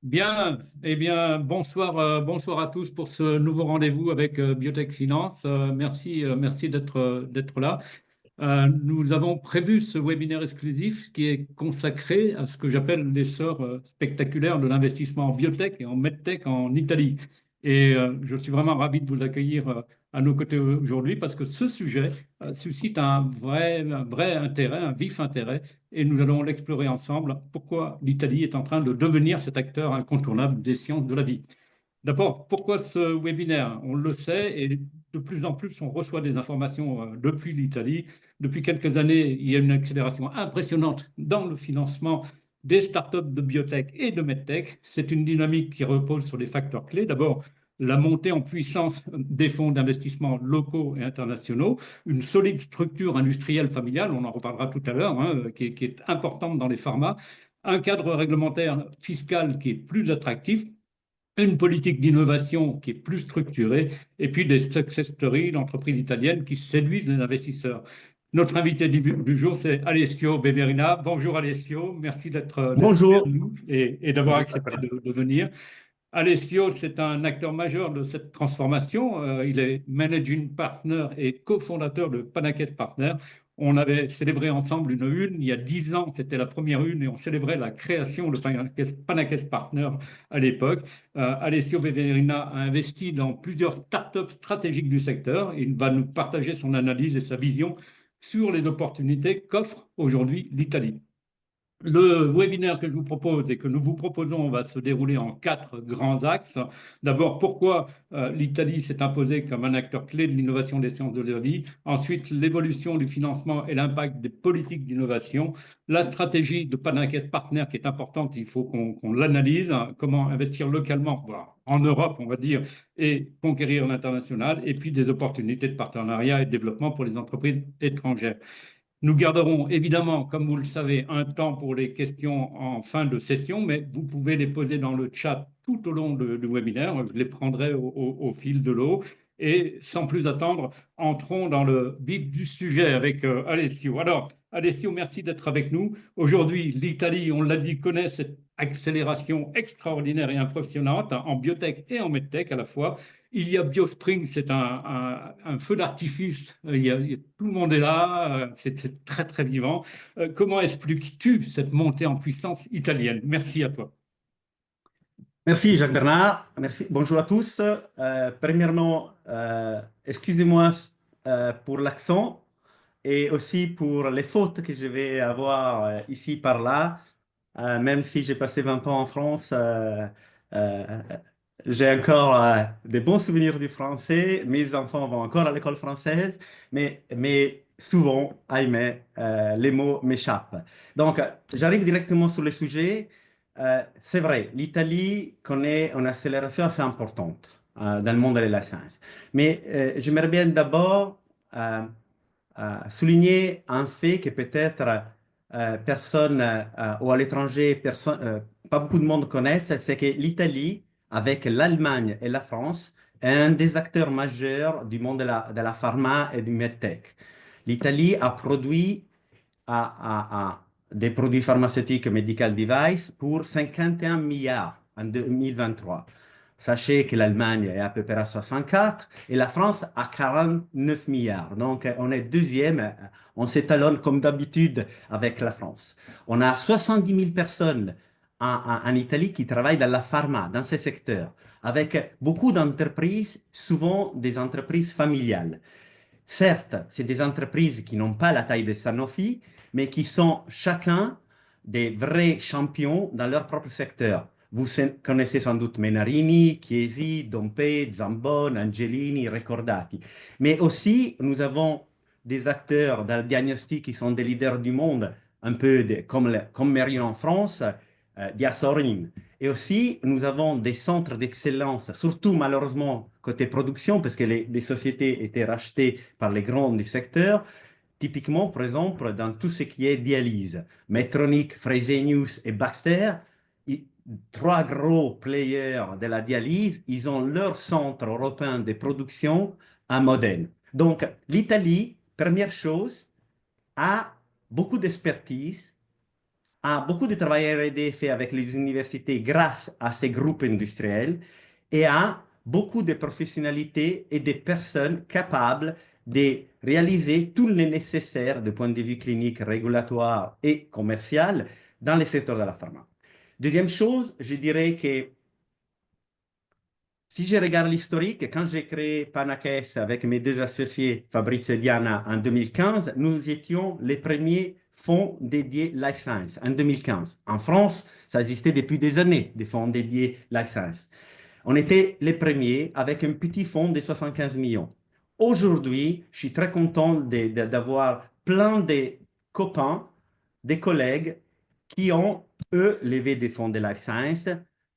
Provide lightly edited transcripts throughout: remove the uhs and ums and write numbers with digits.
Bien, eh bien, bonsoir, bonsoir à tous pour ce nouveau rendez-vous avec Biotech Finance. Merci d'être là. Nous avons prévu ce webinaire exclusif qui est consacré à ce que j'appelle l'essor spectaculaire de l'investissement en biotech et en medtech en Italie. Et je suis vraiment ravi de vous accueillir à nos côtés aujourd'hui parce que ce sujet suscite un vrai intérêt, un vif intérêt, et nous allons l'explorer ensemble. Pourquoi l'Italie est en train de devenir cet acteur incontournable des sciences de la vie. D'abord, pourquoi ce webinaire? On le sait et de plus en plus, on reçoit des informations depuis l'Italie. Depuis quelques années, il y a une accélération impressionnante dans le financement des startups de biotech et de medtech. C'est une dynamique qui repose sur des facteurs clés. D'abord, la montée en puissance des fonds d'investissement locaux et internationaux, une solide structure industrielle familiale, on en reparlera tout à l'heure, hein, qui est importante dans les pharma, un cadre réglementaire fiscal qui est plus attractif, une politique d'innovation qui est plus structurée, et puis des success stories d'entreprises italiennes qui séduisent les investisseurs. Notre invité du jour, c'est Alessio Beverina. Bonjour Alessio, merci d'être avec Bonjour. nous et d'avoir Bonjour, accepté Jacques. de venir. Alessio, c'est un acteur majeur de cette transformation. Il est managing partner et cofondateur de Panacès Partners. On avait célébré ensemble une une il y a 10 ans, c'était la première une, et on célébrait la création de Panacès Partners à l'époque. Alessio Beverina a investi dans plusieurs startups stratégiques du secteur. Il va nous partager son analyse et sa vision sur les opportunités qu'offre aujourd'hui l'Italie. Le webinaire que je vous propose et que nous vous proposons va se dérouler en quatre grands axes. D'abord, pourquoi l'Italie s'est imposée comme un acteur clé de l'innovation des sciences de la vie. Ensuite, l'évolution du financement et l'impact des politiques d'innovation. La stratégie de Panacès Partners qui est importante, il faut qu'on l'analyse. Comment investir localement, voilà, en Europe, on va dire, et conquérir l'international. Et puis des opportunités de partenariat et de développement pour les entreprises étrangères. Nous garderons évidemment, comme vous le savez, un temps pour les questions en fin de session, mais vous pouvez les poser dans le chat tout au long du webinaire. Je les prendrai au fil de l'eau. Et sans plus attendre, entrons dans le vif du sujet avec Alessio. Alors, Alessio, merci d'être avec nous. Aujourd'hui, l'Italie, on l'a dit, connaît cette accélération extraordinaire et impressionnante en biotech et en medtech à la fois. Il y a BioSpring, c'est un feu d'artifice. Tout le monde est là, c'est très très vivant. Comment expliques-tu cette montée en puissance italienne? Merci à toi. Merci, Jacques Bernard. Merci. Bonjour à tous. Premièrement, excusez-moi pour l'accent et aussi pour les fautes que je vais avoir ici par là. Même si j'ai passé 20 ans en France, euh, j'ai encore des bons souvenirs du français. Mes enfants vont encore à l'école française, mais souvent, Aimé, les mots m'échappent. Donc, j'arrive directement sur le sujet. C'est vrai, l'Italie connaît une accélération assez importante dans le monde de la science. Mais j'aimerais bien d'abord souligner un fait que peut-être personne ou à l'étranger, pas beaucoup de monde connaissent, c'est que l'Italie, avec l'Allemagne et la France, est un des acteurs majeurs du monde de la pharma et du medtech. L'Italie a produit des produits pharmaceutiques medical device pour 51 milliards en 2023. Sachez que l'Allemagne est à peu près à 64 et la France à 49 milliards. Donc, on est deuxième. On s'étalonne comme d'habitude avec la France. On a 70 000 personnes en Italie qui travaillent dans la pharma, dans ces secteurs, avec beaucoup d'entreprises, souvent des entreprises familiales. Certes, c'est des entreprises qui n'ont pas la taille de Sanofi, mais qui sont chacun des vrais champions dans leur propre secteur. Vous connaissez sans doute Menarini, Chiesi, Dompé, Zambon, Angelini, Recordati. Mais aussi, nous avons des acteurs dans le diagnostic qui sont des leaders du monde, un peu comme Merion en France, Diasorin. Et aussi, nous avons des centres d'excellence, surtout malheureusement côté production, parce que les sociétés étaient rachetées par les grands du secteur. Typiquement, par exemple, dans tout ce qui est dialyse, Medtronic, Fresenius et Baxter, trois gros players de la dialyse, ils ont leur centre européen de production à Modène. Donc, l'Italie, première chose, a beaucoup d'expertise a beaucoup de travail R&D fait avec les universités grâce à ces groupes industriels et a beaucoup de professionnalités et de personnes capables de réaliser tout le nécessaire du point de vue clinique, régulatoire et commercial dans le secteur de la pharma. Deuxième chose, je dirais que si je regarde l'historique, quand j'ai créé Panakes avec mes deux associés, Fabrice et Diana, en 2015, nous étions les premiers fonds dédiés Life Science en 2015. En France, ça existait depuis des années, des fonds dédiés Life Science. On était les premiers avec un petit fonds de 75 millions. Aujourd'hui, je suis très content d'avoir plein de copains, des collègues qui ont, eux, levé des fonds de life science.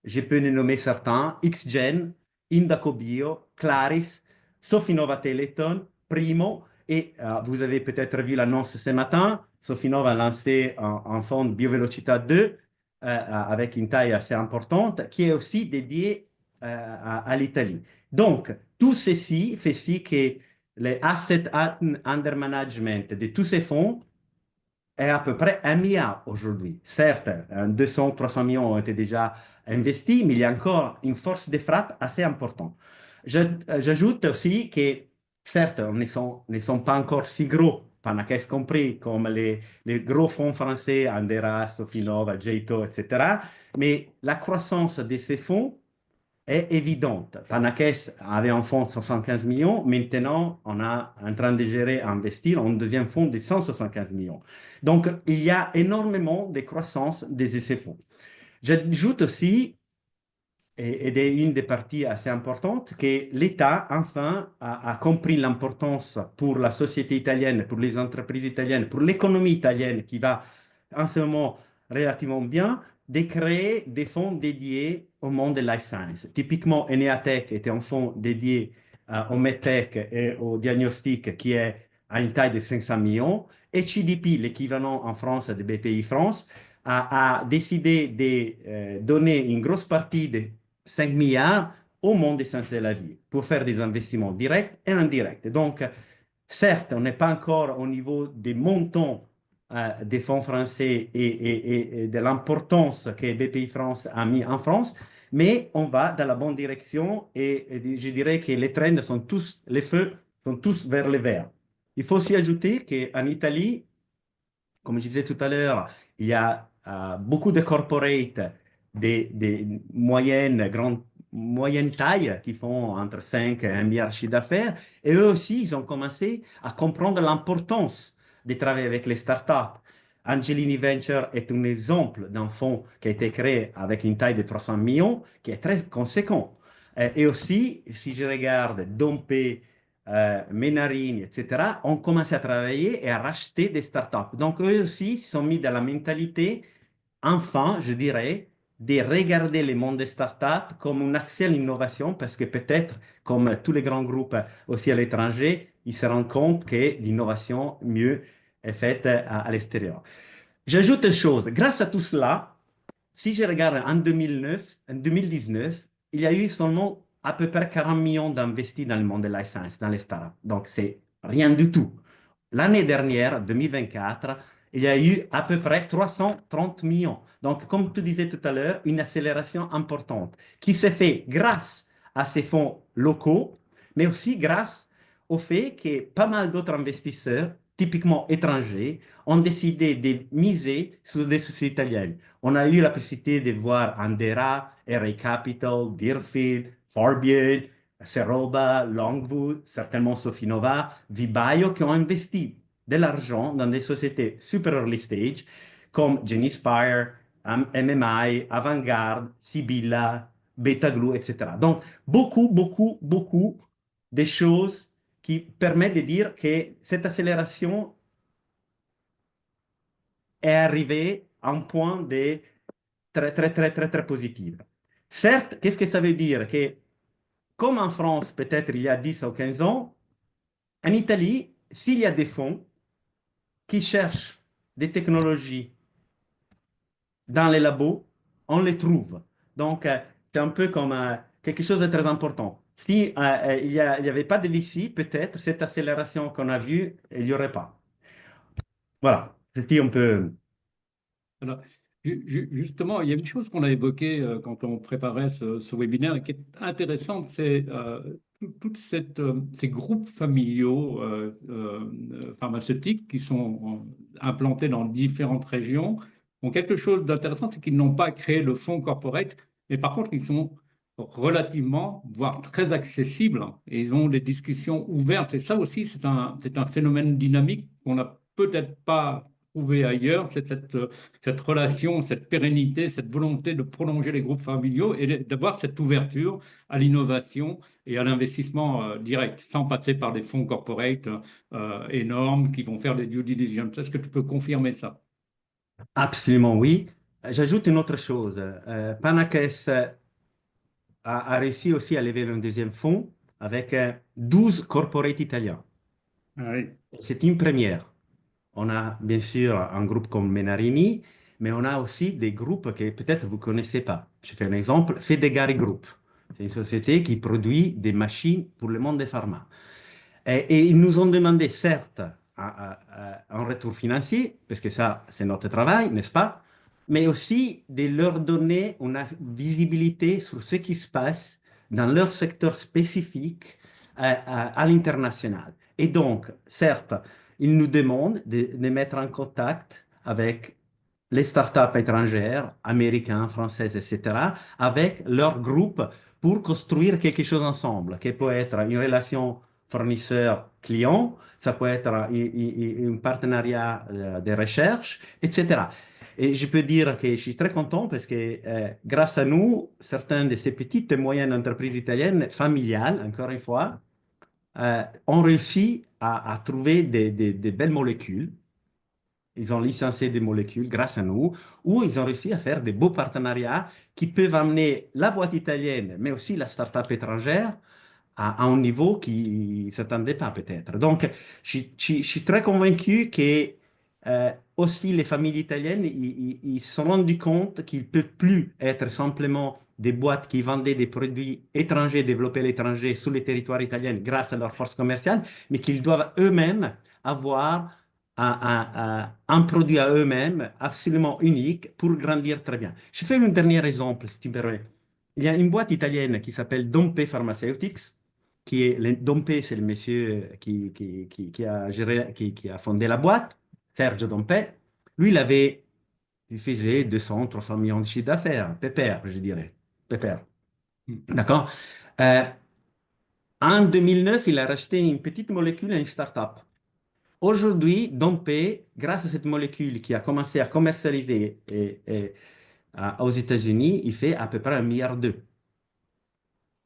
Je peux les nommer certains, XGen, Indaco Bio, Claris, Sofinova Teleton, Primo, et vous avez peut-être vu l'annonce ce matin, Sofinova a lancé un fonds Biovélocità 2 avec une taille assez importante, qui est aussi dédié à l'Italie. Donc, tout ceci fait si que les assets under management de tous ces fonds est à peu près 1 milliard aujourd'hui. Certes, 200, 300 millions ont été déjà investis, mais il y a encore une force de frappe assez importante. J'ajoute aussi que, certes, ne sont pas encore si gros, Panacès compris, comme les gros fonds français, Andera, Sofinova, Jato, etc. Mais la croissance de ces fonds est évidente. Panakès avait un fonds de 75 millions. Maintenant, on est en train de gérer, investir un deuxième fonds de 175 millions. Donc, il y a énormément de croissance de ces fonds. J'ajoute aussi, et une des parties assez importantes, que l'État, enfin, a compris l'importance pour la société italienne, pour les entreprises italiennes, pour l'économie italienne qui va en ce moment relativement bien, de créer des fonds dédiés au monde de life science. Typiquement, Eneatech était un fonds dédié au medtech et au diagnostic qui est à une taille de 500 millions. Et CDP, l'équivalent en France de BPI France, a décidé de donner une grosse partie de 5 milliards au monde des sciences de la vie pour faire des investissements directs et indirects. Donc, certes, on n'est pas encore au niveau des montants des fonds français et de l'importance que BPI France a mis en France, mais on va dans la bonne direction et je dirais que les trends sont tous, les feux sont tous vers le vert. Il faut aussi ajouter qu'en Italie, comme je disais tout à l'heure, il y a beaucoup de corporates, des moyennes, grandes, moyennes tailles qui font entre 5 et 1 milliard de chiffre d'affaires. Et eux aussi, ils ont commencé à comprendre l'importance de travailler avec les startups. Angelini Venture est un exemple d'un fonds qui a été créé avec une taille de 300 millions, qui est très conséquent. Et aussi, si je regarde Dompe, Menarini, etc., ont commencé à travailler et à racheter des startups. Donc, eux aussi se sont mis dans la mentalité, enfin, je dirais, de regarder le monde des startups comme un accès à l'innovation, parce que peut-être, comme tous les grands groupes aussi à l'étranger, ils se rendent compte que l'innovation mieux est faite à l'extérieur. J'ajoute une chose, grâce à tout cela, si je regarde en 2009, en 2019, il y a eu seulement à peu près 40 millions d'investis dans le monde de la science, dans les startups. Donc, c'est rien du tout. L'année dernière, 2024, il y a eu à peu près 330 millions. Donc, comme tu disais tout à l'heure, une accélération importante qui s'est faite grâce à ces fonds locaux, mais aussi grâce au fait que pas mal d'autres investisseurs, typiquement étrangers, ont décidé de miser sur des sociétés italiennes. On a eu la possibilité de voir Andera, RA Capital, Deerfield, Forbion, Seroba, Longwood, certainement Sofinova, Vibaio, qui ont investi de l'argent dans des sociétés super early stage comme Genispire, MMI, Avantgarde, Sibilla, Betaglue, etc. Donc, beaucoup, beaucoup, beaucoup de choses qui permettent de dire que cette accélération est arrivée à un point de très, très, très, très, très positif. Certes, qu'est-ce que ça veut dire? Que comme en France, peut-être il y a 10 ou 15 ans, en Italie, s'il y a des fonds qui cherchent des technologies dans les labos, on les trouve. Donc, c'est un peu comme quelque chose de très important. Si il n'y avait pas de VC, peut-être cette accélération qu'on a vue, il n'y aurait pas. Voilà, c'était un peu... Alors, justement, il y a une chose qu'on a évoquée quand on préparait ce webinaire et qui est intéressante, c'est toutes ces groupes familiaux pharmaceutiques qui sont implantés dans différentes régions ont quelque chose d'intéressant, c'est qu'ils n'ont pas créé le fonds corporate, mais par contre, ils sont relativement, voire très accessibles et ils ont des discussions ouvertes. Et ça aussi, c'est un phénomène dynamique qu'on n'a peut-être pas trouvé ailleurs, c'est cette relation, cette pérennité, cette volonté de prolonger les groupes familiaux et d'avoir cette ouverture à l'innovation et à l'investissement direct, sans passer par des fonds corporate énormes qui vont faire des due diligence. Est-ce que tu peux confirmer ça? Absolument, oui. J'ajoute une autre chose. Panakès a réussi aussi à lever un deuxième fonds avec 12 corporates italiens. Ah oui. C'est une première. On a bien sûr un groupe comme Menarini, mais on a aussi des groupes que peut-être vous ne connaissez pas. Je fais un exemple, Fedegari Group. C'est une société qui produit des machines pour le monde des pharma. Et ils nous ont demandé, certes, un retour financier, parce que ça, c'est notre travail, n'est-ce pas? Mais aussi de leur donner une visibilité sur ce qui se passe dans leur secteur spécifique à l'international. Et donc, certes, ils nous demandent de mettre en contact avec les startups étrangères, américaines, françaises, etc., avec leur groupe pour construire quelque chose ensemble, qui peut être une relation fournisseur-client, ça peut être un partenariat de recherche, etc. Et je peux dire que je suis très content parce que grâce à nous, certaines de ces petites et moyennes entreprises italiennes, familiales, encore une fois, ont réussi à trouver des belles molécules. Ils ont licencié des molécules grâce à nous, ou ils ont réussi à faire des beaux partenariats qui peuvent amener la boîte italienne, mais aussi la start-up étrangère à un niveau qui ne s'attendait pas peut-être. Donc, je suis très convaincu que aussi les familles italiennes, ils se sont rendus compte qu'ils ne peuvent plus être simplement des boîtes qui vendaient des produits étrangers, développés à l'étranger, sur les territoires italiens grâce à leur force commerciale, mais qu'ils doivent eux-mêmes avoir un produit à eux-mêmes absolument unique pour grandir très bien. Je fais un dernier exemple, si tu me permets. Il y a une boîte italienne qui s'appelle Dompe Pharmaceutics, Dompe, c'est le monsieur qui a géré, qui a fondé la boîte, Sergio Dompe. Lui, il faisait 200, 300 millions de chiffre d'affaires, pépère, je dirais, pépère. D'accord? Euh, En 2009, il a racheté une petite molécule à une start-up. Aujourd'hui, Dompe, grâce à cette molécule qui a commencé à commercialiser aux États-Unis, il fait à peu près 1,2 milliard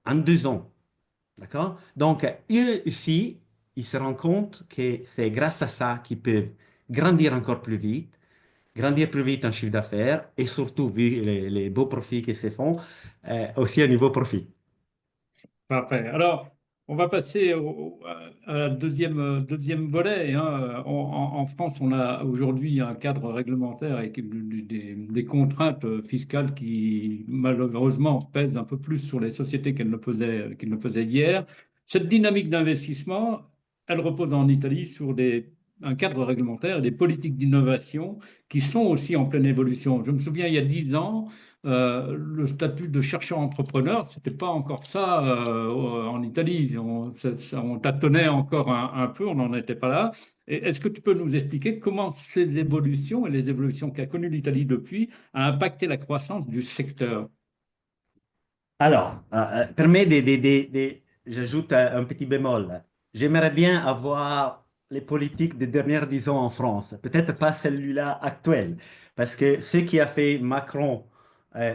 en 2 ans. D'accord? Donc, eux ici, ils se rendent compte que c'est grâce à ça qu'ils peuvent grandir plus vite en chiffre d'affaires et surtout, vu les beaux profits qu'ils se font, aussi un niveau profit. Parfait. Alors, on va passer à la deuxième volet, hein. En France, on a aujourd'hui un cadre réglementaire avec des contraintes fiscales qui, malheureusement, pèsent un peu plus sur les sociétés qu'elles ne pesaient hier. Cette dynamique d'investissement, elle repose en Italie sur un cadre réglementaire et des politiques d'innovation qui sont aussi en pleine évolution. Je me souviens, il y a 10 ans, le statut de chercheur entrepreneur, c'était pas encore ça en Italie. On tâtonnait encore un peu, on n'en était pas là. Est-ce que tu peux nous expliquer comment ces évolutions et les évolutions qu'a connues l'Italie depuis a impacté la croissance du secteur? Alors, permet j'ajoute un petit bémol. J'aimerais bien avoir les politiques des dernières 10 ans en France, peut-être pas celui-là actuel, parce que ce qui a fait Macron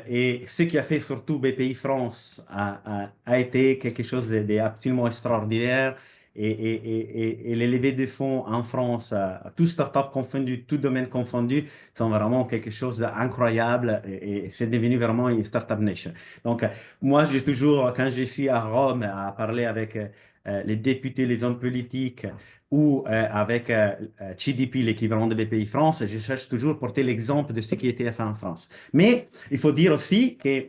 et ce qui a fait surtout BPI France a été quelque chose d'absolument extraordinaire. Et les levées de fonds en France, tout start-up confondu, tout domaine confondu, sont vraiment quelque chose d'incroyable et c'est devenu vraiment une start-up nation. Donc, moi, j'ai toujours, quand je suis à Rome à parler avec les députés, les hommes politiques ou avec CDP, l'équivalent de BPI France, je cherche toujours à porter l'exemple de ce qui était fait en France. Mais il faut dire aussi que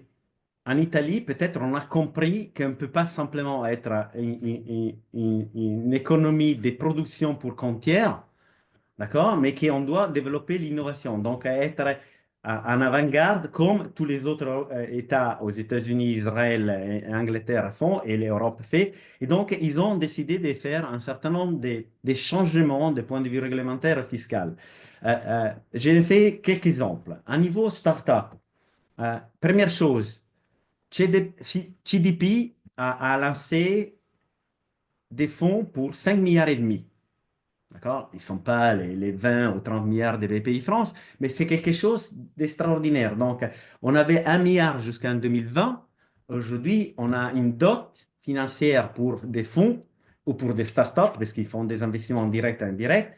en Italie, peut-être on a compris qu'on ne peut pas simplement être une économie de production pour compte tiers, d'accord, mais qu'on doit développer l'innovation. Donc, être en avant-garde comme tous les autres États aux États-Unis, Israël et Angleterre font et l'Europe fait. Et donc, ils ont décidé de faire un certain nombre des changements du point de vue réglementaire et fiscal. J'ai fait quelques exemples. À niveau start-up, première chose, CDP a lancé des fonds pour 5 milliards et demi. D'accord? Ils ne sont pas les 20 ou 30 milliards de BPI France, mais c'est quelque chose d'extraordinaire. Donc, on avait 1 milliard jusqu'en 2020. Aujourd'hui, on a une dot financière pour des fonds ou pour des startups, parce qu'ils font des investissements directs et indirects,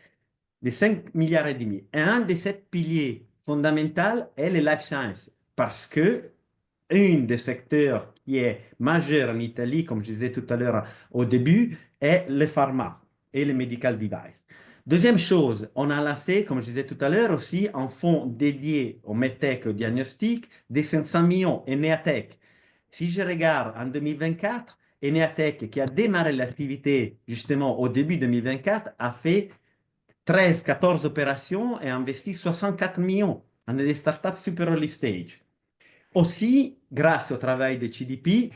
de 5 milliards et demi. Et un de ces piliers fondamentaux est le life science, parce que un des secteurs qui est majeur en Italie, comme je disais tout à l'heure au début, est le pharma et le medical device. Deuxième chose, on a lancé, comme je disais tout à l'heure aussi, un fonds dédié au medtech, au diagnostic, des 500 millions, Eneatech. Si je regarde en 2024, Eneatech, qui a démarré l'activité justement au début 2024, a fait 13, 14 opérations et a investi 64 millions dans des startups super early stage. Aussi, grâce au travail de CDP,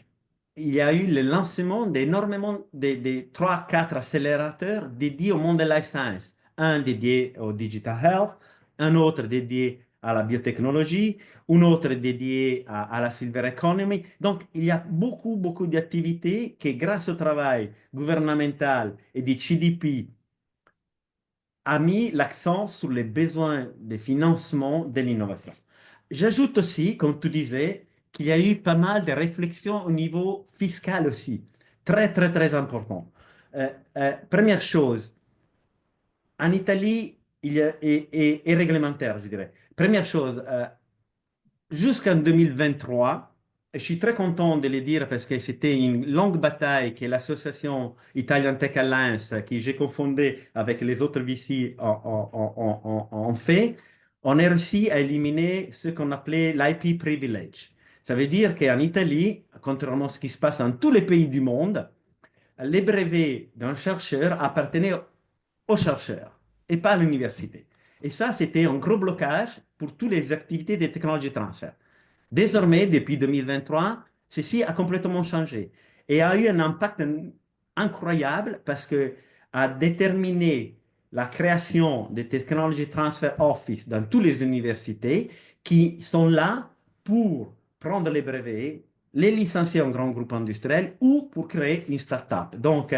il y a eu le lancement d'énormément de 3-4 accélérateurs dédiés au monde de life science. Un dédié au digital health, un autre dédié à la biotechnologie, un autre dédié à la silver economy. Donc, il y a beaucoup, beaucoup d'activités qui, grâce au travail gouvernemental et du CDP, a mis l'accent sur les besoins de financement de l'innovation. J'ajoute aussi, comme tu disais, qu'il y a eu pas mal de réflexions au niveau fiscal aussi. Très, très, très important. Première chose, en Italie, il y a, et réglementaire, je dirais. Première chose, jusqu'en 2023, et je suis très content de le dire parce que c'était une longue bataille que l'association Italian Tech Alliance, que j'ai confondée avec les autres VC, ont fait. On a réussi à éliminer ce qu'on appelait l'IP privilege. Ça veut dire qu'en Italie, contrairement à ce qui se passe dans tous les pays du monde, les brevets d'un chercheur appartenaient au chercheur et pas à l'université. Et ça, c'était un gros blocage pour toutes les activités de technology transfer. Désormais, depuis 2023, ceci a complètement changé et a eu un impact incroyable parce que a déterminé la création des Technology Transfer Office dans toutes les universités qui sont là pour prendre les brevets, les licencier en grand groupe industriel ou pour créer une start-up. Donc,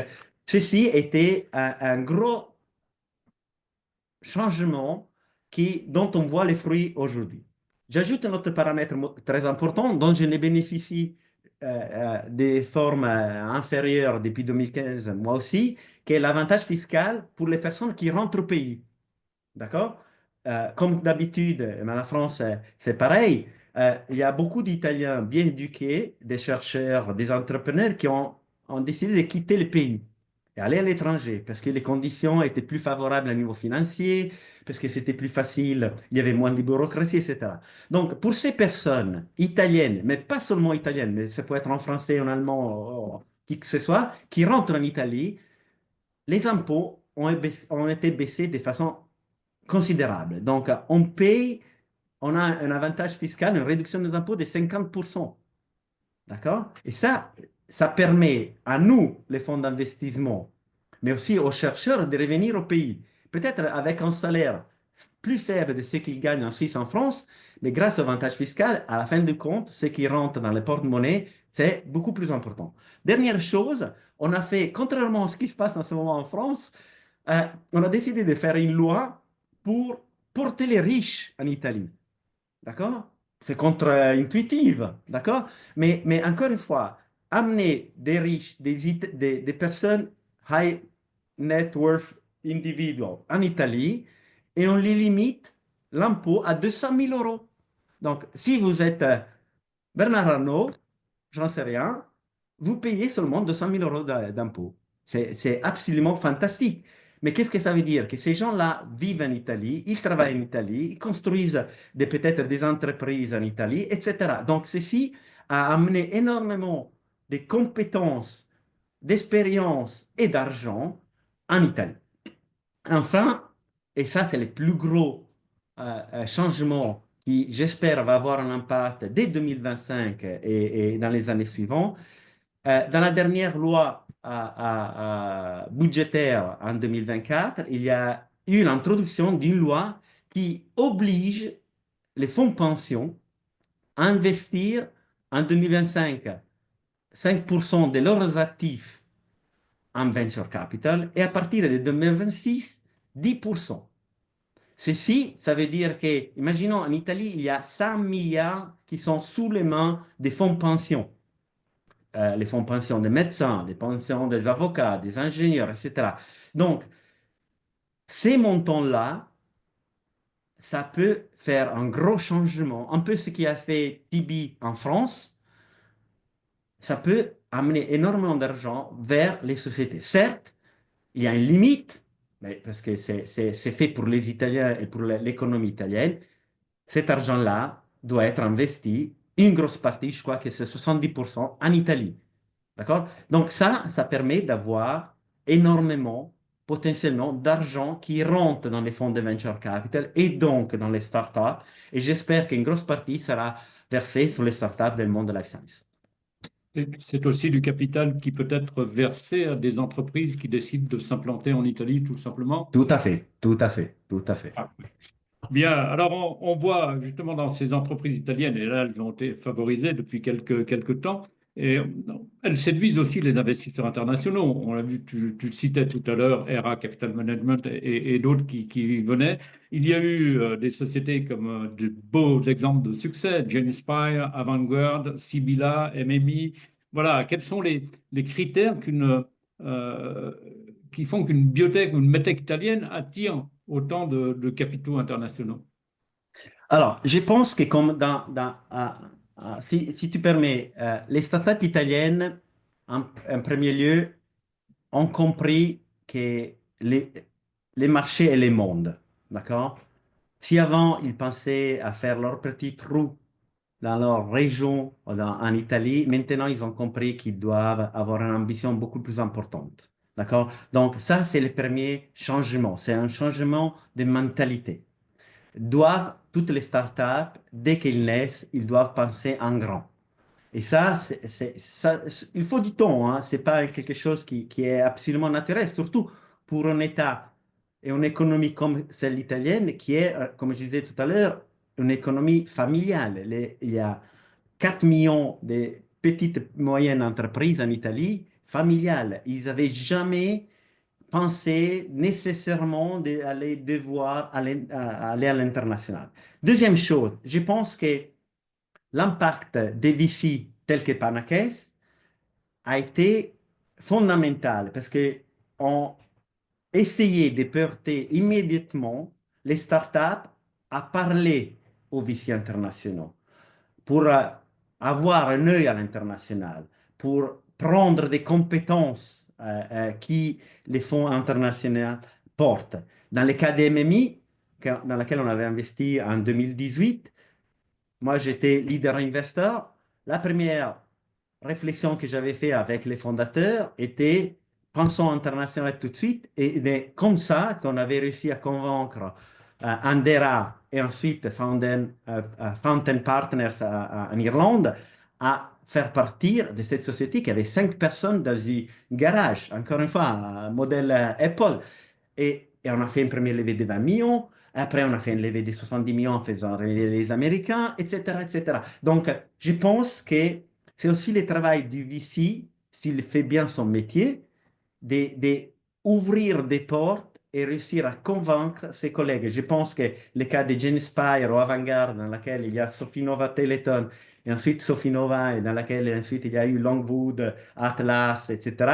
ceci était un gros changement dont on voit les fruits aujourd'hui. J'ajoute un autre paramètre très important dont je ne bénéficie des formes inférieures depuis 2015, moi aussi, qui est l'avantage fiscal pour les personnes qui rentrent au pays. D'accord? Comme d'habitude, mais la France, c'est pareil. Il y a beaucoup d'Italiens bien éduqués, des chercheurs, des entrepreneurs qui ont décidé de quitter le pays et aller à l'étranger parce que les conditions étaient plus favorables à niveau financier, parce que c'était plus facile, il y avait moins de bureaucratie, etc. Donc, pour ces personnes italiennes, mais pas seulement italiennes, mais ça peut être en français, en allemand, qui que ce soit, qui rentrent en Italie, les impôts ont été baissés de façon considérable. Donc, on a un avantage fiscal, une réduction des impôts de 50%. D'accord? Et ça permet à nous, les fonds d'investissement, mais aussi aux chercheurs de revenir au pays. Peut-être avec un salaire plus faible de ce qu'ils gagnent en Suisse, en France, mais grâce au avantage fiscal, à la fin du compte, ce qui rentre dans les porte-monnaie, c'est beaucoup plus important. Dernière chose, on a fait, contrairement à ce qui se passe en ce moment en France, on a décidé de faire une loi pour porter les riches en Italie. D'accord? C'est contre-intuitif, d'accord? Mais encore une fois, amener des riches, des personnes high net worth individual en Italie et on les limite l'impôt à 200 000 euros. Donc, si vous êtes Bernard Arnault, j'en sais rien, vous payez seulement 200 000 euros d'impôt. C'est absolument fantastique. Mais qu'est-ce que ça veut dire? Que ces gens-là vivent en Italie, ils travaillent en Italie, ils construisent peut-être des entreprises en Italie, etc. Donc, ceci a amené énormément de compétences, d'expérience et d'argent en Italie. Enfin, et ça, c'est le plus gros changement qui, j'espère, va avoir un impact dès 2025 et dans les années suivantes. Dans la dernière loi budgétaire en 2024, il y a eu l'introduction d'une loi qui oblige les fonds de pension à investir en 2025 5% de leurs actifs en venture capital et à partir de 2026, 10%. Ceci, ça veut dire que, imaginons en Italie, il y a 100 milliards qui sont sous les mains des fonds de pension. Les fonds de pension des médecins, des pensions des avocats, des ingénieurs, etc. Donc, ces montants-là, ça peut faire un gros changement. Un peu ce qui a fait Tibi en France, ça peut amener énormément d'argent vers les sociétés. Certes, il y a une limite, mais parce que c'est fait pour les Italiens et pour l'économie italienne. Cet argent-là doit être investi, une grosse partie, je crois que c'est 70% en Italie. D'accord? Donc ça permet d'avoir énormément, potentiellement, d'argent qui rentre dans les fonds de venture capital et donc dans les startups. Et j'espère qu'une grosse partie sera versée sur les startups del monde de life science. C'est aussi du capital qui peut être versé à des entreprises qui décident de s'implanter en Italie, tout simplement. Tout à fait, tout à fait, tout à fait. Ah, bien, alors on voit justement dans ces entreprises italiennes, et là elles ont été favorisées depuis quelques temps, et elles séduisent aussi les investisseurs internationaux. On l'a vu, tu citais tout à l'heure ERA Capital Management et d'autres qui venaient. Il y a eu des sociétés comme de beaux exemples de succès, Genspire, Avantgarde, Sibilla, MMI. Voilà, quels sont les critères euh, qui font qu'une biotech ou une medtech italienne attire autant de capitaux internationaux? Alors, je pense que comme si tu permets, les startups italiennes, en premier lieu, ont compris que les marchés et les mondes, d'accord? Si avant, ils pensaient à faire leur petit trou dans leur région en Italie, maintenant, ils ont compris qu'ils doivent avoir une ambition beaucoup plus importante, d'accord? Donc, ça, c'est le premier changement. C'est un changement de mentalité doivent, toutes les startups, dès qu'elles naissent, ils doivent penser en grand. Et ça, il faut du temps, hein. C'est pas quelque chose qui est absolument naturel, surtout pour un État et une économie comme celle italienne, qui est, comme je disais tout à l'heure, une économie familiale. Il y a 4 millions de petites et moyennes entreprises en Italie, familiales. Ils n'avaient jamais penser nécessairement d'aller devoir aller à l'international. Deuxième chose, je pense que l'impact des VC tels que Panakes a été fondamental parce que on essayait de porter immédiatement les startups à parler aux VC internationaux pour avoir un œil à l'international, pour prendre des compétences qui les fonds internationaux portent. Dans le cas des MMI, dans laquelle on avait investi en 2018, moi j'étais leader investor. La première réflexion que j'avais faite avec les fondateurs était pensons international tout de suite. Et c'est comme ça qu'on avait réussi à convaincre Andera et ensuite Fountain Partners en Irlande à faire partir de cette société qui avait 5 personnes dans un garage. Encore une fois, un modèle Apple. Et on a fait une première levée de 20 millions. Après, on a fait une levée de 70 millions en faisant réveiller les Américains, etc., etc. Donc, je pense que c'est aussi le travail du VC, s'il fait bien son métier, d'ouvrir des portes et réussir à convaincre ses collègues. Je pense que le cas de Genspire ou Avantgarde, dans laquelle il y a Sofinova Teleton, et ensuite Sofinova, et dans laquelle ensuite il y a eu Longwood, Atlas, etc.,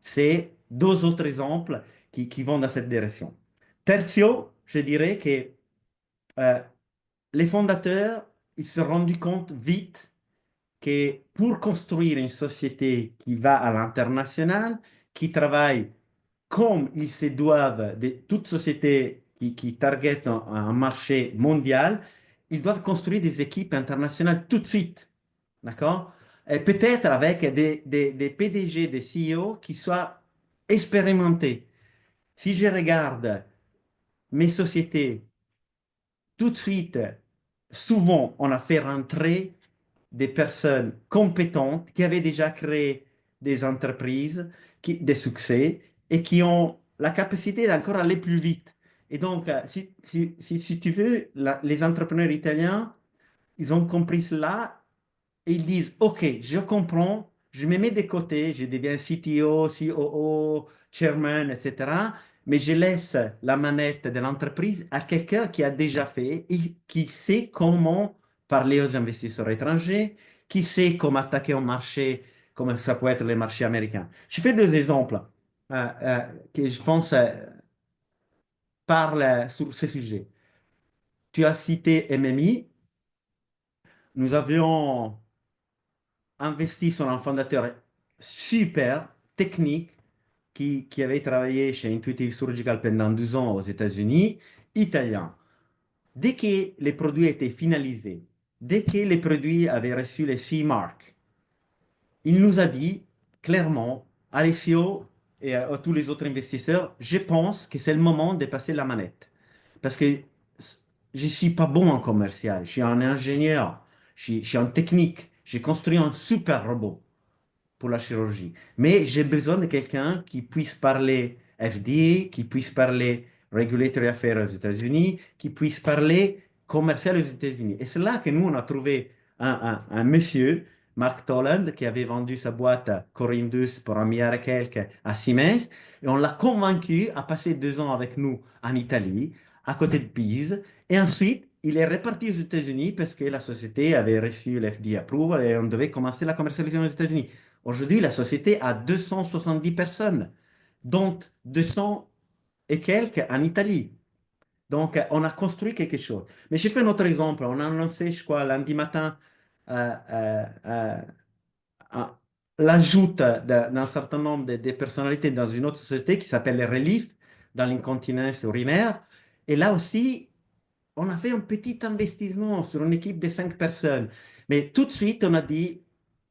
c'est deux autres exemples qui vont dans cette direction. Tertio, je dirais que euh, les fondateurs, ils se sont rendus compte vite que pour construire une société qui va à l'international, qui travaille comme ils se doivent de toute société qui target un marché mondial, ils doivent construire des équipes internationales tout de suite. D'accord? Et peut-être avec des PDG, des CEO qui soient expérimentés. Si je regarde mes sociétés, tout de suite, souvent, on a fait rentrer des personnes compétentes qui avaient déjà créé des entreprises, des succès et qui ont la capacité d'encore aller plus vite. Et donc, si tu veux, les entrepreneurs italiens, ils ont compris cela et ils disent, OK, je comprends, je me mets de côté, je deviens CTO, COO, chairman, etc. Mais je laisse la manette de l'entreprise à quelqu'un qui a déjà fait et qui sait comment parler aux investisseurs étrangers, qui sait comment attaquer un marché, comme ça peut être les marchés américains. Je fais deux exemples qui, je pense, parlent sur ce sujet. Tu as cité MMI. Nous avions investi sur un fondateur super technique qui avait travaillé chez Intuitive Surgical pendant 12 ans aux États-Unis, italien. Dès que les produits étaient finalisés, dès que les produits avaient reçu les C-Mark, il nous a dit clairement, Alessio et à tous les autres investisseurs, je pense que c'est le moment de passer la manette. Parce que je ne suis pas bon en commercial, je suis un ingénieur, je suis en technique, j'ai construit un super robot pour la chirurgie. Mais j'ai besoin de quelqu'un qui puisse parler FDA, qui puisse parler Regulatory Affairs aux États-Unis, qui puisse parler commercial aux États-Unis. Et c'est là que nous, on a trouvé un monsieur, Mark Toland, qui avait vendu sa boîte à Corindus pour 1 milliard et quelques à Siemens. Et on l'a convaincu à passer 2 ans avec nous en Italie, à côté de Pise. Et ensuite, il est reparti aux États-Unis parce que la société avait reçu l'FDA approval et on devait commencer la commercialisation aux États-Unis. Aujourd'hui, la société a 270 personnes, dont 200 et quelques en Italie. Donc, on a construit quelque chose. Mais j'ai fait un autre exemple. On a annoncé, je crois, lundi matin, euh, euh, euh, euh, l'ajout d'un certain nombre de personnalités dans une autre société qui s'appelle Relief, dans l'incontinence urinaire. Et là aussi, on a fait un petit investissement sur une équipe de 5 personnes. Mais tout de suite, on a dit,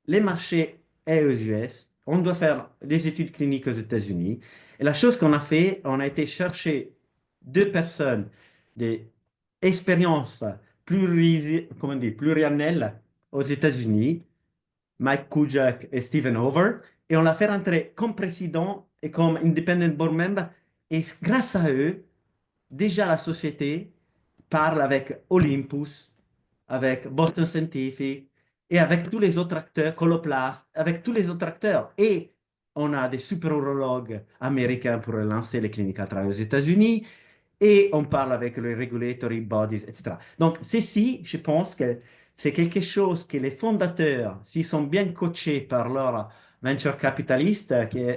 les marchés est aux US, on doit faire des études cliniques aux États-Unis. Et la chose qu'on a fait, on a été chercher 2 personnes d'expérience comment on dit, pluriannuelle aux États-Unis, Mike Kujak et Stephen Hover, et on l'a fait rentrer comme président et comme independent board member. Et grâce à eux, déjà la société parle avec Olympus, avec Boston Scientific et avec tous les autres acteurs, Coloplast, avec tous les autres acteurs. Et on a des super urologues américains pour lancer les cliniques à travers aux États-Unis et on parle avec les regulatory bodies, etc. Donc, ceci, je pense que c'est quelque chose que les fondateurs, s'ils sont bien coachés par leur venture capitaliste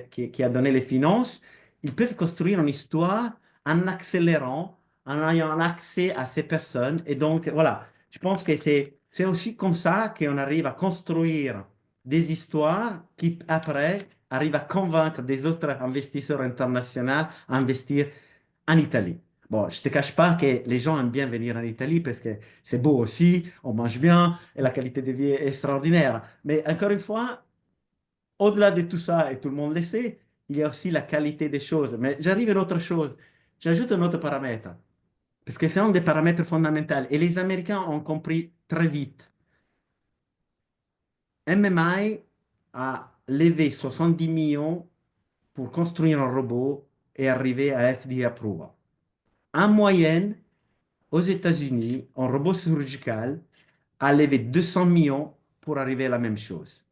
qui a donné les finances, ils peuvent construire une histoire en accélérant, en ayant accès à ces personnes. Et donc, voilà, je pense que c'est aussi comme ça qu'on arrive à construire des histoires qui, après, arrivent à convaincre des autres investisseurs internationaux à investir en Italie. Bon, je ne te cache pas que les gens aiment bien venir en Italie parce que c'est beau aussi, on mange bien et la qualité de vie est extraordinaire. Mais encore une fois, au-delà de tout ça, et tout le monde le sait, il y a aussi la qualité des choses. Mais j'arrive à une autre chose. J'ajoute un autre paramètre parce que c'est un des paramètres fondamentaux. Et les Américains ont compris très vite. MMI a levé 70 millions pour construire un robot et arriver à FDA approval. En moyenne, aux États-Unis, un robot chirurgical a levé 200 millions pour arriver à la même chose.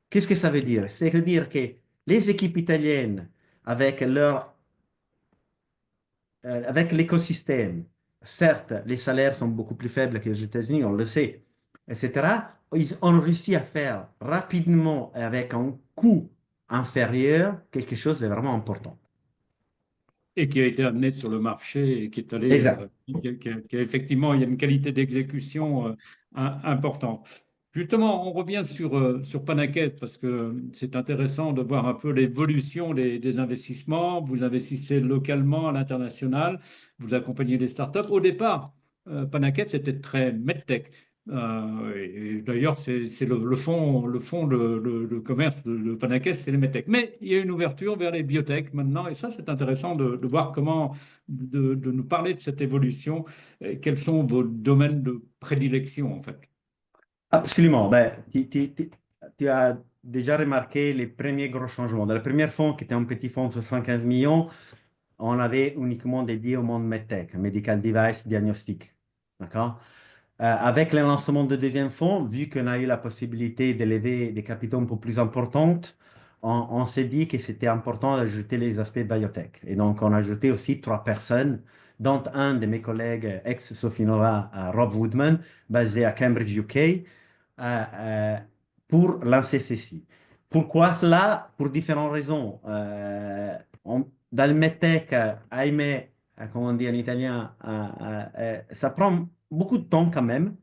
Qu'est-ce que ça veut dire? Ça veut dire que les équipes italiennes, avec avec l'écosystème, certes, les salaires sont beaucoup plus faibles que aux États-Unis, on le sait, etc. Ils ont réussi à faire rapidement et avec un coût inférieur quelque chose de vraiment important. Et qui a été amené sur le marché et qui est allé, Exact. effectivement, il y a une qualité d'exécution importante. Justement, on revient sur Panaket parce que c'est intéressant de voir un peu l'évolution des investissements. Vous investissez localement à l'international, vous accompagnez les startups. Au départ, Panaket, c'était très medtech. Et d'ailleurs, c'est le fond de commerce de Panakès, c'est les medtech. Mais il y a une ouverture vers les biotech maintenant, et ça, c'est intéressant de voir comment, de nous parler de cette évolution. Et quels sont vos domaines de prédilection, en fait? Absolument. Ben, tu as déjà remarqué les premiers gros changements. Dans le premier fonds, qui était un petit fonds de 75 millions, on avait uniquement dédié au monde MedTech, Medical Device Diagnostic. D'accord? Avec le lancement de deuxième fonds, vu qu'on a eu la possibilité de lever des capitaux un peu plus importants, on s'est dit que c'était important d'ajouter les aspects biotech. Et donc, on a ajouté aussi trois personnes, dont un de mes collègues ex-Sofinova, Rob Woodman, basé à Cambridge, UK, pour lancer ceci. Pourquoi cela? Pour différentes raisons. Dans le medtech, ahimè, comme on dit en italien, ça prend beaucoup de temps quand même,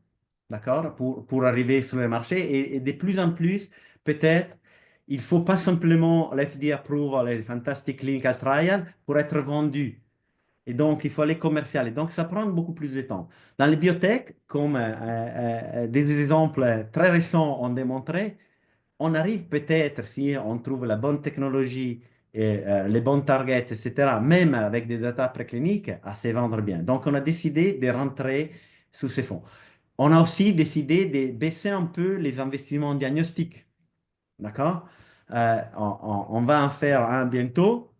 d'accord, pour arriver sur le marché. Et de plus en plus, peut-être, il ne faut pas simplement l'FDA approve, les Fantastic Clinical Trials, pour être vendu. Et donc, il faut aller commercial. Et donc, ça prend beaucoup plus de temps. Dans les biotech, comme des exemples très récents ont démontré, on arrive peut-être, si on trouve la bonne technologie et les bons targets, etc., même avec des data précliniques, à se vendre bien. Donc, on a décidé de rentrer sous ces fonds. On a aussi décidé de baisser un peu les investissements en diagnostic. D'accord? On va en faire un bientôt.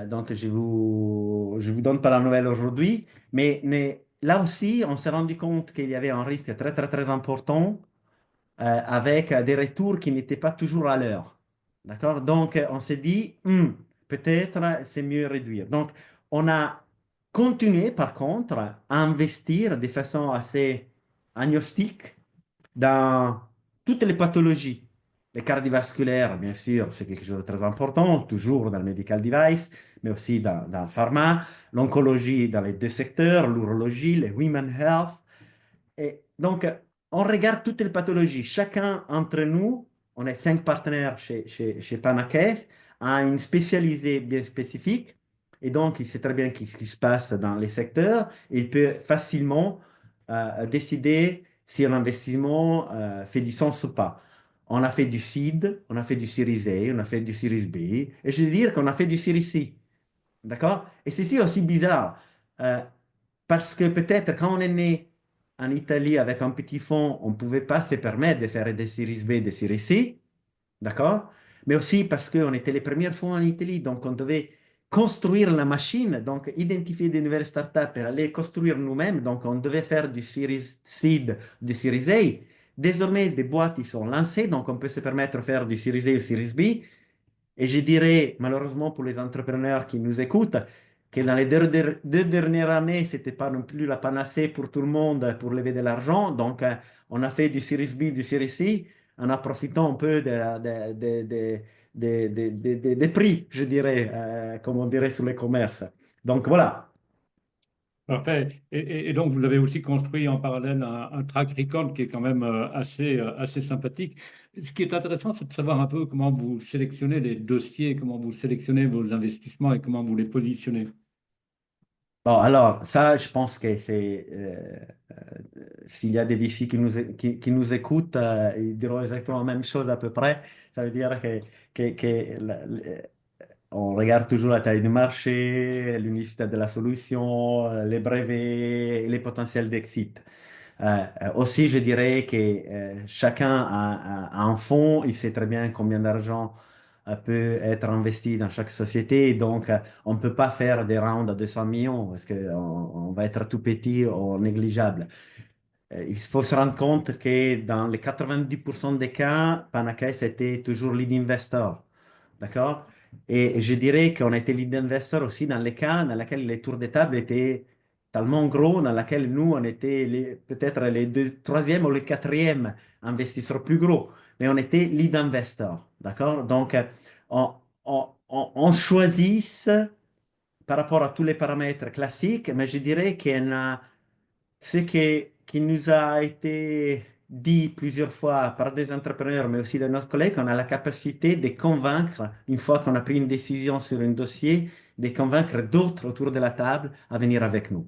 Donc, je vous donne pas la nouvelle aujourd'hui. Mais là aussi, on s'est rendu compte qu'il y avait un risque très, très, très important avec des retours qui n'étaient pas toujours à l'heure. D'accord? Donc, on s'est dit, peut-être c'est mieux réduire. Donc, on a continué, par contre, à investir de façon assez agnostique dans toutes les pathologies. Les cardiovasculaires, bien sûr, c'est quelque chose de très important, toujours dans le medical device, mais aussi dans le pharma. L'oncologie dans les deux secteurs, l'urologie, le women health. Et donc, on regarde toutes les pathologies. Chacun entre nous, on est cinq partenaires chez Panacare, a une spécialisée bien spécifique. Et donc, il sait très bien ce qui se passe dans les secteurs. Il peut facilement décider si un investissement fait du sens ou pas. On a fait du seed, on a fait du Series A, on a fait du Series B. Et je veux dire qu'on a fait du Series C. D'accord? Et ceci aussi bizarre. euh, Parce que peut-être quand on est né en Italie avec un petit fonds, on ne pouvait pas se permettre de faire des séries B, des séries C, d'accord? Mais aussi parce qu'on était les premiers fonds en Italie, donc on devait construire la machine, donc identifier des nouvelles startups et aller construire nous-mêmes, donc on devait faire du Series Seed, du Series A. Désormais, des boîtes, ils sont lancées, donc on peut se permettre de faire du Series A ou Series B. Et je dirais, malheureusement pour les entrepreneurs qui nous écoutent, que dans les deux dernières années, ce n'était pas non plus la panacée pour tout le monde pour lever de l'argent. Donc, on a fait du Series B, du Series C, en en profitant un peu des prix, je dirais, comme on dirait sur les commerces. Donc, voilà. Parfait. Et donc, vous avez aussi construit en parallèle un track record qui est quand même assez sympathique. Ce qui est intéressant, c'est de savoir un peu comment vous sélectionnez les dossiers, comment vous sélectionnez vos investissements et comment vous les positionnez. Bon, alors, ça, je pense que c'est... s'il y a des défis qui nous écoutent, ils diront exactement la même chose à peu près. Ça veut dire que on regarde toujours la taille du marché, l'unicité de la solution, les brevets et les potentiels d'exit. Aussi, je dirais que chacun a un fonds, il sait très bien combien d'argent peut être investi dans chaque société. Donc, on ne peut pas faire des rounds à 200 millions parce qu'on on va être tout petit ou négligeable. Il faut se rendre compte que dans les 90% des cas, Panacais était toujours lead investor. D'accord? Et je dirais qu'on était lead investor aussi dans les cas dans lesquels les tours de table étaient tellement gros, dans lesquels nous, on était peut-être les troisième ou les quatrième investisseurs plus gros. Mais on était lead investor. D'accord? Donc, on, on choisit par rapport à tous les paramètres classiques, mais je dirais qu'il y en a ce qui nous a été dit plusieurs fois par des entrepreneurs, mais aussi de nos collègues, on a la capacité de convaincre, une fois qu'on a pris une décision sur un dossier, de convaincre d'autres autour de la table à venir avec nous.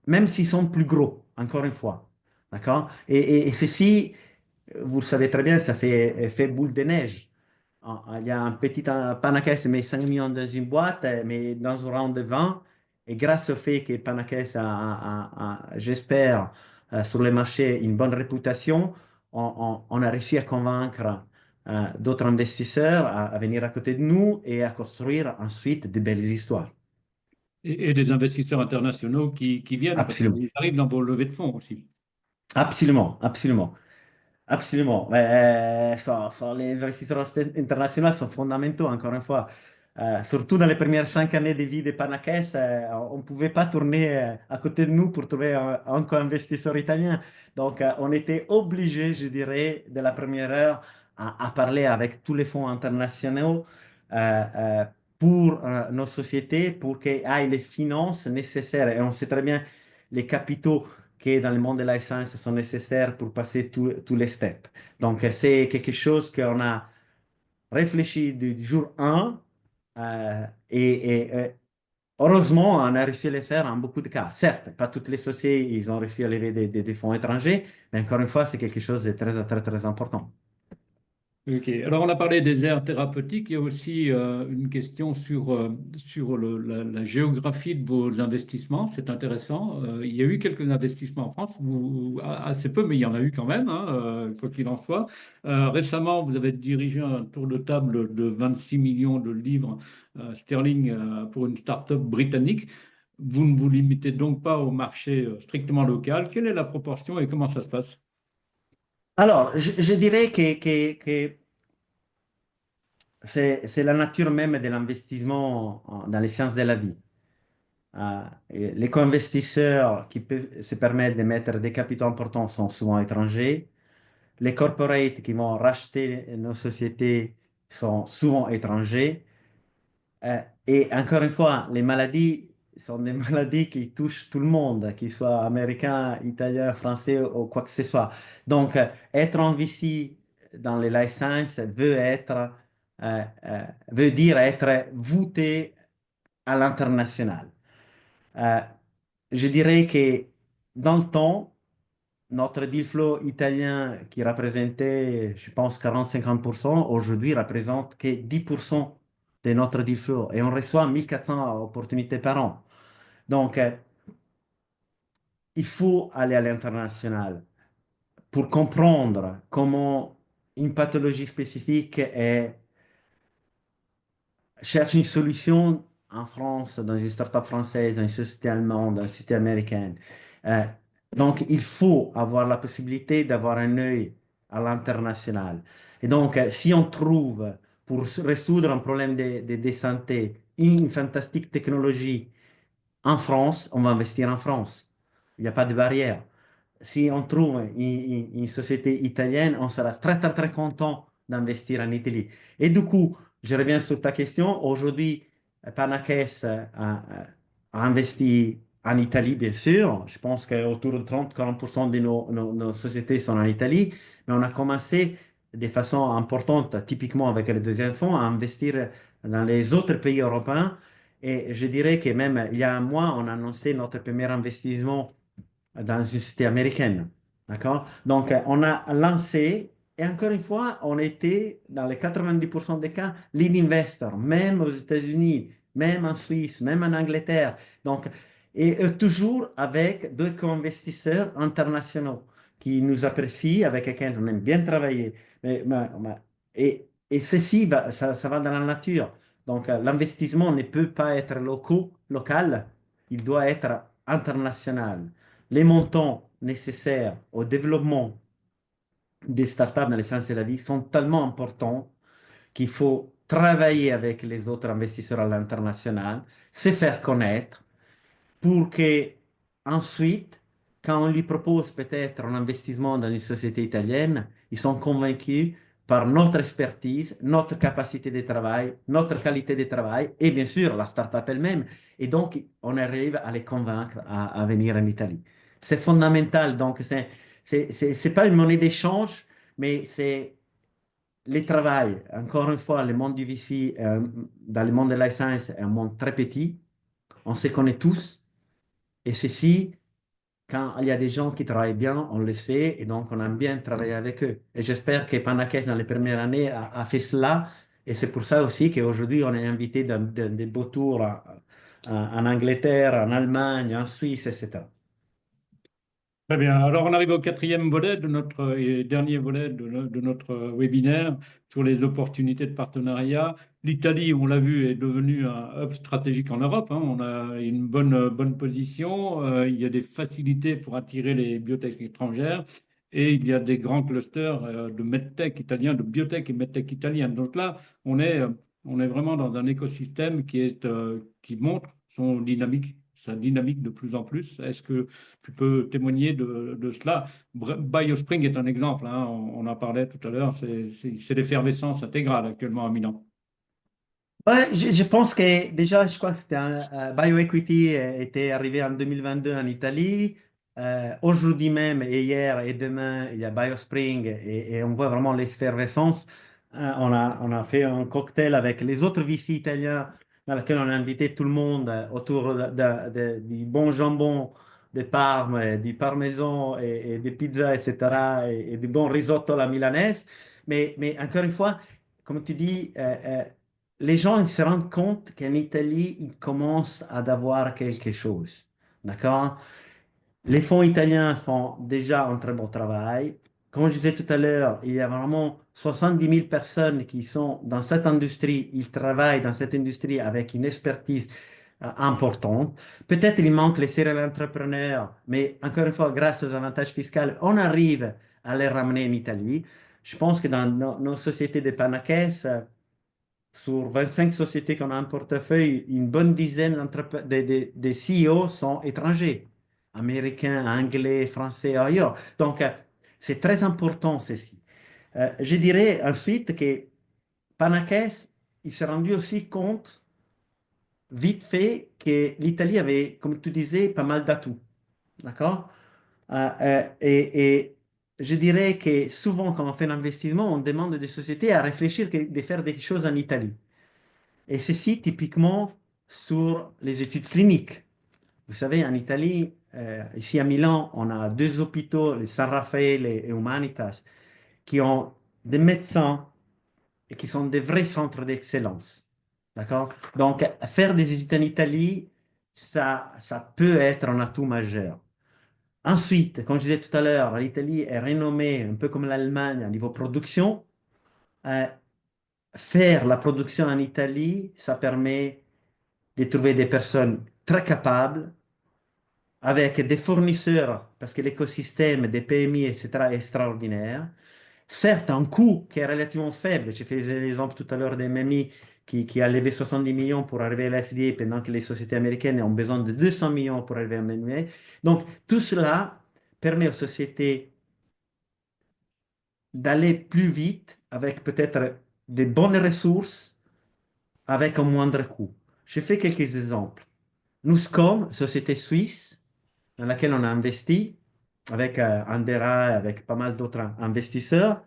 Même s'ils sont plus gros, encore une fois. D'accord? Et ceci, vous le savez très bien, ça fait effet boule de neige. Il y a un petit Panakès met 5 millions dans une boîte, mais dans un round de 20. Et grâce au fait que Panakès j'espère, sur le marché une bonne réputation, on a réussi à convaincre d'autres investisseurs à venir à côté de nous et à construire ensuite de belles histoires. Et des investisseurs internationaux qui viennent parce Absolument. qu'ils arrivent dans vos levées de fonds aussi. Absolument, absolument. Absolument. Les investisseurs internationaux sont fondamentaux, encore une fois. Surtout dans les premières 5 années de vie de Panakès, on ne pouvait pas tourner à côté de nous pour trouver un co-investisseur italien. Donc, on était obligé, je dirais, de la première heure à parler avec tous les fonds internationaux euh, pour nos sociétés, pour qu'ils aient les finances nécessaires. Et on sait très bien les capitaux qui, dans le monde de la science, sont nécessaires pour passer tous les steps. Donc, c'est quelque chose qu'on a réfléchi du jour 1 heureusement, on a réussi à le faire en beaucoup de cas. Certes, pas toutes les sociétés, ils ont réussi à lever des fonds étrangers, mais encore une fois, c'est quelque chose de très, très, très important. Ok. Alors, on a parlé des aires thérapeutiques. Il y a aussi une question sur la géographie de vos investissements. C'est intéressant. Il y a eu quelques investissements en France, assez peu, mais il y en a eu quand même, hein, quoi qu'il en soit. Récemment, vous avez dirigé un tour de table de 26 millions de livres sterling pour une start-up britannique. Vous ne vous limitez donc pas au marché strictement local. Quelle est la proportion et comment ça se passe? Alors, je dirais que c'est la nature même de l'investissement dans les sciences de la vie. Et les co-investisseurs qui peuvent se permettre de mettre des capitaux importants sont souvent étrangers. Les corporates qui vont racheter nos sociétés sont souvent étrangers. Et encore une fois, les maladies sont des maladies qui touchent tout le monde, qu'ils soient américains, italiens, français ou quoi que ce soit. Donc, être en VC dans les life sciences veut dire être voûté à l'international. Euh, je dirais que dans le temps, notre deal flow italien qui représentait, je pense, 40-50%, aujourd'hui représente que 10% de notre deal flow. Et on reçoit 1400 opportunités par an. Donc, il faut aller à l'international pour comprendre comment une pathologie spécifique cherche une solution en France, dans une start-up française, dans une société allemande, dans une société américaine. Euh, donc, il faut avoir la possibilité d'avoir un œil à l'international. Et donc, si on trouve, pour résoudre un problème de santé, une fantastique technologie en France, on va investir en France. Il n'y a pas de barrière. Si on trouve une société italienne, on sera très, très, très content d'investir en Italie. Et du coup, je reviens sur ta question. Aujourd'hui, Panakès a investi en Italie, bien sûr. Je pense qu'autour de 30-40% de nos sociétés sont en Italie. Mais on a commencé de façon importante, typiquement avec le deuxième fonds, à investir dans les autres pays européens. Et je dirais que même il y a un mois, on a annoncé notre premier investissement dans une société américaine. D'accord? Donc, on a lancé, et encore une fois, on était dans les 90% des cas lead investor, même aux États-Unis, même en Suisse, même en Angleterre. Donc, et toujours avec deux co-investisseurs internationaux qui nous apprécient, avec lesquels on aime bien travailler. Et ceci, ça va dans la nature. Donc, l'investissement ne peut pas être local, il doit être international. Les montants nécessaires au développement des startups dans les sciences de la vie sont tellement importants qu'il faut travailler avec les autres investisseurs à l'international, se faire connaître, pour que ensuite, quand on lui propose peut-être un investissement dans une société italienne, ils sont convaincus par notre expertise, notre capacité de travail, notre qualité de travail et bien sûr la start-up elle-même. Et donc, on arrive à les convaincre à venir en Italie. C'est fondamental. Donc, c'est pas une monnaie d'échange, mais c'est le travail. Encore une fois, le monde du VC, dans le monde de la science, est un monde très petit. On se connaît tous. Et ceci, quand il y a des gens qui travaillent bien, on le sait, et donc on aime bien travailler avec eux. Et j'espère que Panakès, dans les premières années, a fait cela. Et c'est pour ça aussi qu'aujourd'hui, on est invité dans des beaux tours en Angleterre, en Allemagne, en Suisse, etc. Très bien. Alors, on arrive au quatrième volet de notre et dernier volet de notre webinaire sur les opportunités de partenariat. L'Italie, on l'a vu, est devenue un hub stratégique en Europe, hein. On a une bonne position. Il y a des facilités pour attirer les biotech étrangères et il y a des grands clusters de medtech italiens, de biotech et medtech italiens. Donc là, on est vraiment dans un écosystème qui montre sa dynamique de plus en plus. Est-ce que tu peux témoigner de cela? BioSpring est un exemple, hein, on en parlait tout à l'heure, c'est l'effervescence intégrale actuellement à Milan. Ouais, je pense que déjà, je crois que c'était BioEquity était arrivé en 2022 en Italie. Aujourd'hui même, et hier et demain, il y a BioSpring et on voit vraiment l'effervescence. On a fait un cocktail avec les autres VC italiens dans lequel on a invité tout le monde autour du bon jambon de Parme, du parmesan et des pizzas, etc. et du bon risotto à la milanaise. Mais encore une fois, comme tu dis, les gens ils se rendent compte qu'en Italie, ils commencent à avoir quelque chose. D'accord? Les fonds italiens font déjà un très bon travail. Comme je disais tout à l'heure, il y a vraiment 70 000 personnes qui sont dans cette industrie. Ils travaillent dans cette industrie avec une expertise importante. Peut-être il manque les serial entrepreneurs, mais encore une fois, grâce aux avantages fiscaux, on arrive à les ramener en Italie. Je pense que dans nos sociétés de Panakès, sur 25 sociétés qu'on a en portefeuille, une bonne dizaine des CEO sont étrangers, américains, anglais, français, ailleurs. Donc, c'est très important ceci. Je dirais ensuite que Panakès, il s'est rendu aussi compte, vite fait, que l'Italie avait, comme tu disais, pas mal d'atouts. D'accord? Et je dirais que souvent, quand on fait un investissement, on demande des sociétés à réfléchir de faire des choses en Italie. Et ceci typiquement sur les études cliniques. Vous savez, en Italie, ici à Milan, on a deux hôpitaux, le San Raffaele et Humanitas, qui ont des médecins et qui sont des vrais centres d'excellence. D'accord? Donc, faire des études en Italie, ça peut être un atout majeur. Ensuite, comme je disais tout à l'heure, l'Italie est renommée un peu comme l'Allemagne à niveau production. Euh, Faire la production en Italie, ça permet de trouver des personnes très capables, avec des fournisseurs, parce que l'écosystème des PMI, etc., est extraordinaire. Certes, un coût qui est relativement faible. J'ai fait l'exemple tout à l'heure des MMI qui a levé 70 millions pour arriver à la FDA, pendant que les sociétés américaines ont besoin de 200 millions pour arriver à MMI. Donc, tout cela permet aux sociétés d'aller plus vite avec peut-être des bonnes ressources, avec un moindre coût. Je fais quelques exemples. Nuscom, société suisse, dans laquelle on a investi, avec Andera et avec pas mal d'autres investisseurs,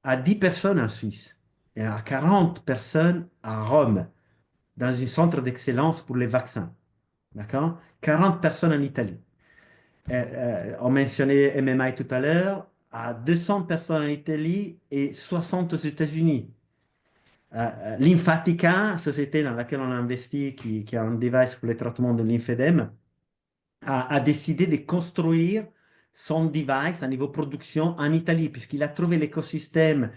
à 10 personnes en Suisse et à 40 personnes à Rome, dans un centre d'excellence pour les vaccins. D'accord? 40 personnes en Italie. On mentionnait MMI tout à l'heure, à 200 personnes en Italie et 60 aux États-Unis. Lymphatica, société dans laquelle on a investi, qui a un device pour le traitement de lymphedème, a décidé de construire son device à niveau production en Italie, puisqu'il a trouvé l'écosystème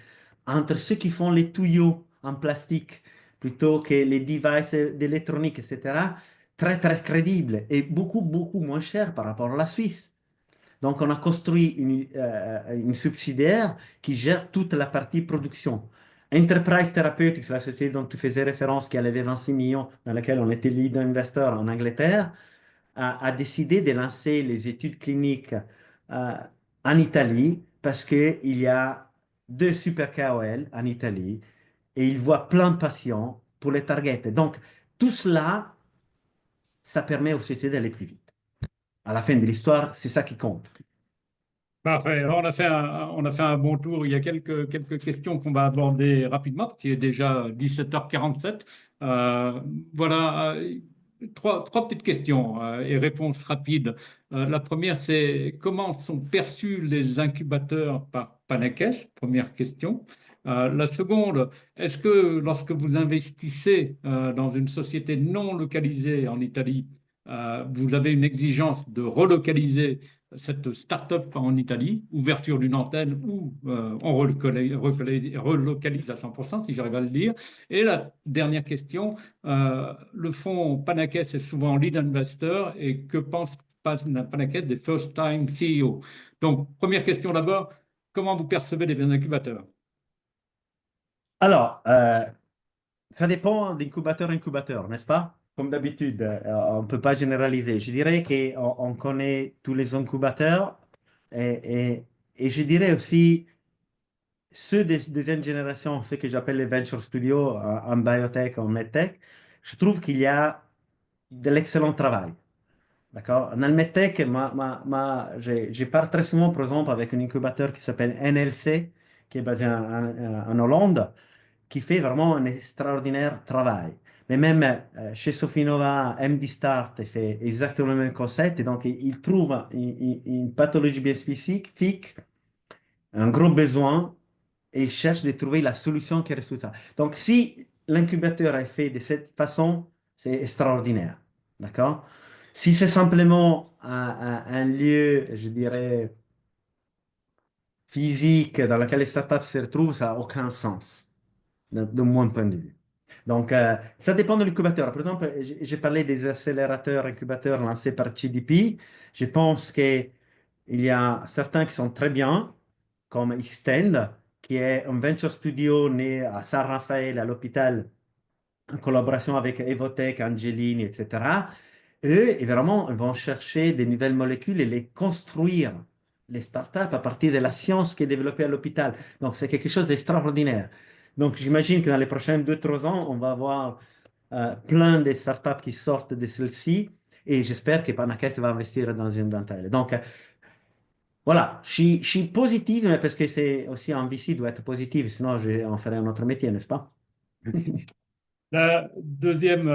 entre ceux qui font les tuyaux en plastique plutôt que les devices d'électronique, etc., très, très crédible et beaucoup, beaucoup moins cher par rapport à la Suisse. Donc, on a construit une subsidiaire qui gère toute la partie production. Enterprise Therapeutics, la société dont tu faisais référence, qui a levé 26 millions, dans laquelle on était lead investor en Angleterre, a décidé de lancer les études cliniques euh, en Italie parce qu'il y a deux super KOL en Italie et il voit plein de patients pour les targets. Donc, tout cela, ça permet aux sociétés d'aller plus vite. À la fin de l'histoire, c'est ça qui compte. Parfait. Alors, on a fait un bon tour. Il y a quelques questions qu'on va aborder rapidement, parce qu'il est déjà 17h47. Voilà. trois petites questions et réponses rapides. La première, c'est comment sont perçus les incubateurs par Panakès? Première question. La seconde, est-ce que lorsque vous investissez dans une société non localisée en Italie, vous avez une exigence de relocaliser cette start-up en Italie, ouverture d'une antenne ou on relocalise à 100%, si j'arrive à le dire. Et la dernière question, le fonds Panakès est souvent lead investor et que pense Panakès des first time CEO? Donc, première question d'abord, comment vous percevez les incubateurs? Alors, ça dépend d'incubateur à incubateur, n'est-ce pas? Comme d'habitude, on ne peut pas généraliser. Je dirais qu'on connaît tous les incubateurs et, et, et je dirais aussi ceux des deuxième génération, ceux que j'appelle les venture studios en biotech, en medtech. Je trouve qu'il y a de l'excellent travail. D'accord? En medtech, je parle très souvent, par exemple, avec un incubateur qui s'appelle NLC, qui est basé en Hollande, qui fait vraiment un extraordinaire travail. Mais même chez Sofinova, MD Start fait exactement le même concept. Et donc, il trouve une pathologie bien spécifique, un gros besoin, et il cherche de trouver la solution qui résout ça. Donc, si l'incubateur est fait de cette façon, c'est extraordinaire. D'accord? Si c'est simplement un lieu, je dirais, physique dans lequel les startups se retrouvent, ça n'a aucun sens, de mon point de vue. Donc, ça dépend de l'incubateur. Par exemple, j'ai parlé des accélérateurs incubateurs lancés par GDP. Je pense qu'il y a certains qui sont très bien, comme Extend, qui est un venture studio né à San Rafael, à l'hôpital, en collaboration avec Evotech, Angeline, etc. Eux, vraiment, ils vont chercher des nouvelles molécules et les construire, les startups, à partir de la science qui est développée à l'hôpital. Donc, c'est quelque chose d'extraordinaire. Donc, j'imagine que dans les prochains 2-3 ans, on va avoir plein de startups qui sortent de celles-ci et j'espère que Panacès va investir dans une d'entre elles. Donc, voilà, je suis positif, mais parce que c'est aussi un VC doit être positif, sinon on ferait un autre métier, n'est-ce pas? La deuxième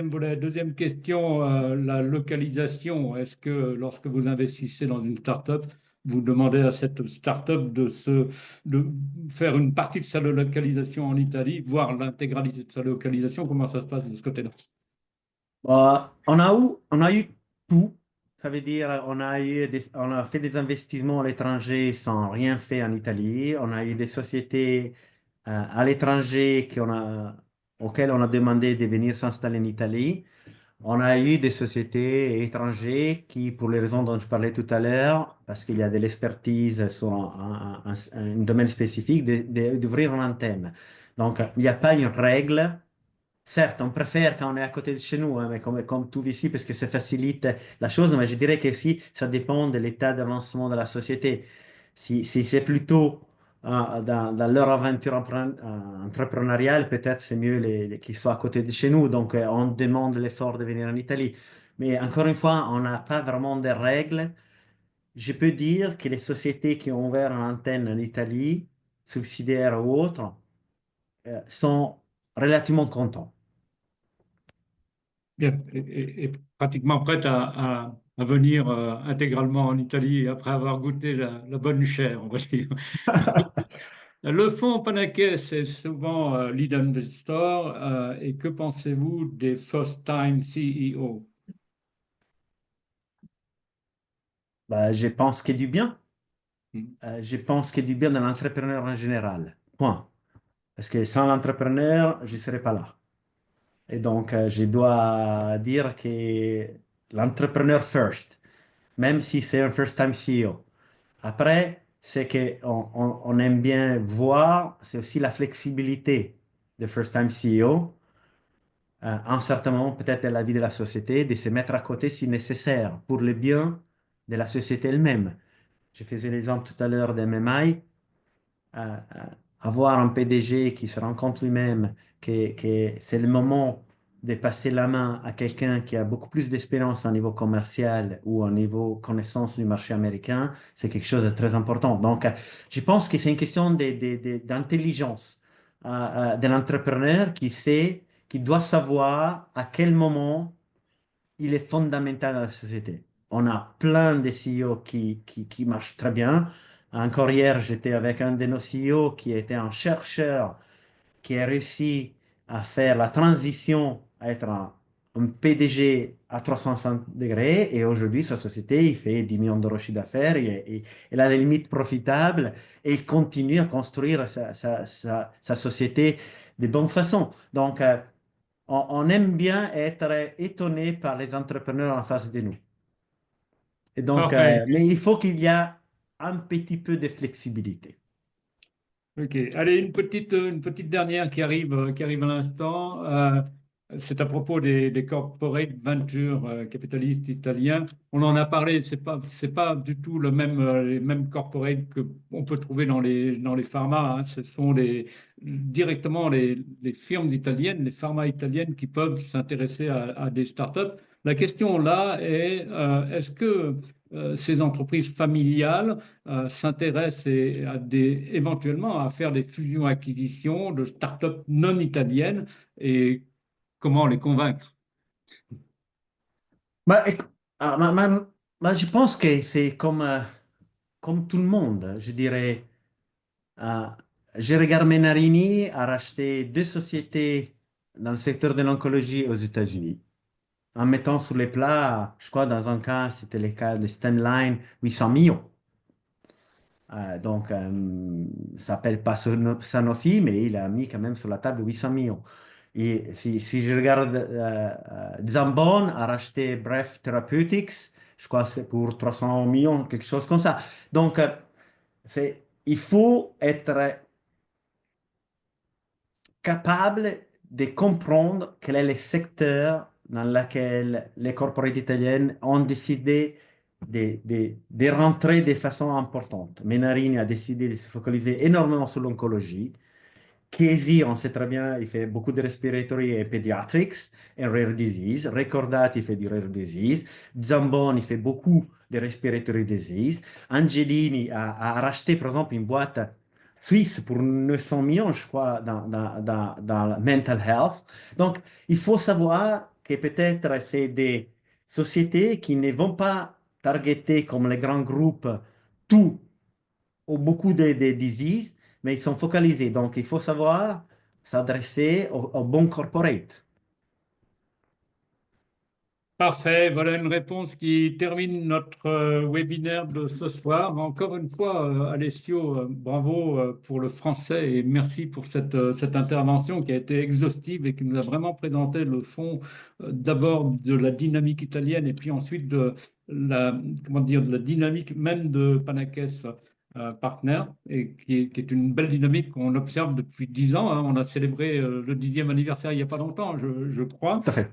volet, deuxième question, la localisation. Est-ce que lorsque vous investissez dans une start-up, vous demandez à cette start-up de faire une partie de sa localisation en Italie, voire l'intégralité de sa localisation? Comment ça se passe de ce côté-là? On a eu tout. Ça veut dire on a fait des investissements à l'étranger sans rien faire en Italie. On a eu des sociétés à l'étranger auxquelles on a demandé de venir s'installer en Italie. On a eu des sociétés étrangères qui, pour les raisons dont je parlais tout à l'heure, parce qu'il y a de l'expertise sur un domaine spécifique, d'ouvrir une antenne. Donc, il n'y a pas une règle. Certes, on préfère quand on est à côté de chez nous, hein, mais comme tout ici, parce que ça facilite la chose, mais je dirais que si ça dépend de l'état d'avancement de la société. Si c'est plutôt dans leur aventure entrepreneuriale, peut-être c'est mieux qu'ils soient à côté de chez nous. Donc, on demande l'effort de venir en Italie. Mais encore une fois, on n'a pas vraiment de règles. Je peux dire que les sociétés qui ont ouvert une antenne en Italie, subsidiaires ou autres, sont relativement contents. Bien, et pratiquement prête à venir intégralement en Italie après avoir goûté la bonne chair, on va dire. Le fonds Panaké, c'est souvent lead investor. Et que pensez-vous des first-time CEO? Bah, je pense qu'il y a du bien. Hmm. Je pense qu'il y a du bien dans l'entrepreneur en général. Point. Parce que sans l'entrepreneur, je ne serais pas là. Et donc, je dois dire que l'entrepreneur first, même si c'est un first-time CEO. Après, c'est qu'on aime bien voir, c'est aussi la flexibilité de first-time CEO, à un certain moment peut-être de la vie de la société, de se mettre à côté si nécessaire pour le bien de la société elle-même. Je faisais l'exemple tout à l'heure d'MMI. Avoir un PDG qui se rend compte lui-même que c'est le moment de passer la main à quelqu'un qui a beaucoup plus d'expérience au niveau commercial ou au niveau connaissance du marché américain, c'est quelque chose de très important. Donc, je pense que c'est une question d'intelligence de l'entrepreneur qui sait, qui doit savoir à quel moment il est fondamental dans la société. On a plein de CEO qui marchent très bien. Encore hier, j'étais avec un de nos CEO qui était un chercheur qui a réussi à faire la transition à être un PDG à 360 degrés et aujourd'hui, sa société, il fait 10 millions d'euros de chiffre d'affaires, il a les limites profitables et il continue à construire sa société de bonne façon. Donc, on aime bien être étonné par les entrepreneurs en face de nous. Et donc, Parfait. mais il faut qu'il y ait un petit peu de flexibilité. Ok. Allez, une petite dernière qui arrive à l'instant. C'est à propos des corporate ventures capitalistes italiens. On en a parlé. C'est pas du tout les mêmes corporate que on peut trouver dans les pharma, hein. Ce sont directement les firmes italiennes, les pharma italiennes qui peuvent s'intéresser à des startups. La question là est, est-ce que ces entreprises familiales s'intéresse éventuellement à faire des fusions-acquisitions de start-up non italiennes et comment les convaincre? Bah, ah, je pense que c'est comme tout le monde. Je dirais, euh, Gerry Menarini a racheté deux sociétés dans le secteur de l'oncologie aux États-Unis, en mettant sur les plats, je crois, dans un cas, c'était le cas de Stemline, 800 millions. Ça s'appelle pas Sanofi, mais il a mis quand même sur la table 800 millions. Et si je regarde, Zambon a racheté Bref Therapeutics, je crois que c'est pour 300 millions, quelque chose comme ça. Donc, il faut être capable de comprendre quel est le secteur dans lequel les corporates italiennes ont décidé de rentrer de façon importante. Menarini a décidé de se focaliser énormément sur l'oncologie. Chiesi, on sait très bien, il fait beaucoup de respiratory et pediatrics et rare disease. Recordati, il fait du rare disease. Zamboni fait beaucoup de respiratory disease. Angelini a racheté, par exemple, une boîte suisse pour 900 millions, je crois, dans la mental health. Donc, il faut savoir que peut-être c'est des sociétés qui ne vont pas targeter comme les grands groupes tout ou beaucoup de diseases, mais ils sont focalisés. Donc, il faut savoir s'adresser au bon corporate. Parfait, voilà une réponse qui termine notre webinaire de ce soir. Encore une fois, Alessio, bravo pour le français et merci pour cette intervention qui a été exhaustive et qui nous a vraiment présenté le fond d'abord de la dynamique italienne et puis ensuite de comment dire, de la dynamique même de Panakès Partner et qui est une belle dynamique qu'on observe depuis 10 ans, hein. On a célébré le 10e anniversaire il n'y a pas longtemps, je crois. Tout à fait.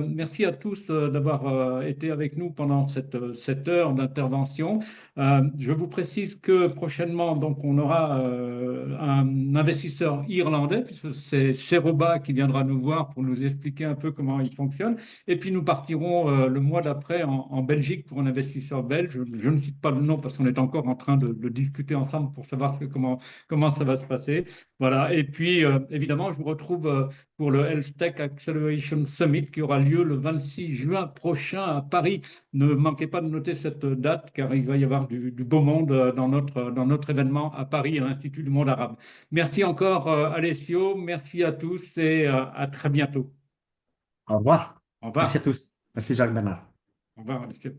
Merci à tous d'avoir été avec nous pendant cette heure d'intervention. Je vous précise que prochainement, donc, on aura un investisseur irlandais, puisque c'est Seroba qui viendra nous voir pour nous expliquer un peu comment il fonctionne. Et puis nous partirons le mois d'après en Belgique pour un investisseur belge. Je ne cite pas le nom parce qu'on est encore en train de discuter ensemble pour savoir comment ça va se passer. Voilà. Et puis, évidemment, je vous retrouve pour le Health Tech Acceleration Summit qui aura lieu le 26 juin prochain à Paris. Ne manquez pas de noter cette date car il va y avoir du beau monde dans notre événement à Paris à l'Institut du monde arabe. Merci encore, Alessio. Merci à tous et à très bientôt. Au revoir. Au Merci à revoir. tous. Merci Jacques Bernard. Au revoir, Alessio.